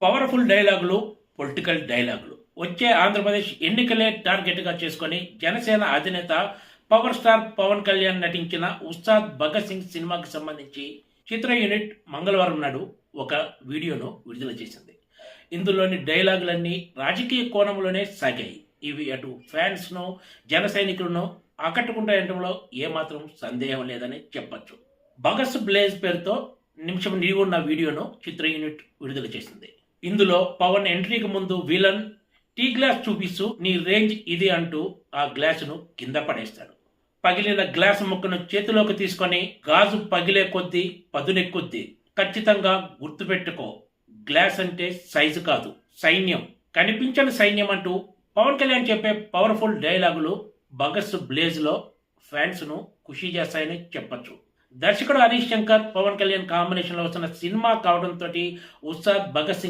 Powerful డైలాగులు, political డైలాగులు. వచ్చే ఆంధ్రప్రదేశ్ ఎన్నికలే టార్గెట్గా చేసుకొని జనసేన అధినేత పవర్ స్టార్ పవన్ కళ్యాణ్ నటించిన ఉస్తాద్ భగత్ సింగ్ సినిమాకి సంబంధించి చిత్ర యూనిట్ మంగళవారం నాడు ఒక వీడియోను విడుదల చేసింది. ఇందులోని డైలాగులన్నీ రాజకీయ కోణంలోనే సాగాయి. ఇవి అటు ఫ్యాన్స్ను, జన సైనికులను ఆకట్టుకుంటాయనడంలో ఏమాత్రం సందేహం లేదని చెప్పొచ్చు. భగత్ బ్లేజ్ పేరుతో నిమిషం నిడివి ఉన్న వీడియోను చిత్ర యూనిట్ విడుదల చేసింది. ఇందులో పవన్ ఎంట్రీకి ముందు విలన్ టీ గ్లాస్ చూపిస్తూ నీ రేంజ్ ఇది అంటూ ఆ గ్లాసును కింద పడేస్తాడు. పగిలిన గ్లాస్ ముక్కను చేతిలోకి తీసుకొని గాజు పగిలే కొద్దీ పదునెక్కుద్ది. ఖచ్చితంగా గుర్తుపెట్టుకో, గ్లాస్ అంటే సైజు కాదు, సైన్యం. కనిపించని సైన్యం అంటూ పవన్ కళ్యాణ్ చెప్పే పవర్ఫుల్ డైలాగులు భగత్ బ్లేజ్ లో ఫ్యాన్స్ ను ఖుషి చేస్తాయని చెప్పొచ్చు. దర్శకుడు హరీష్ శంకర్, పవన్ కళ్యాణ్ కాంబినేషన్ లో వస్తున్న సినిమా కావడంతో ఉస్తాద్ భగత్ సింగ్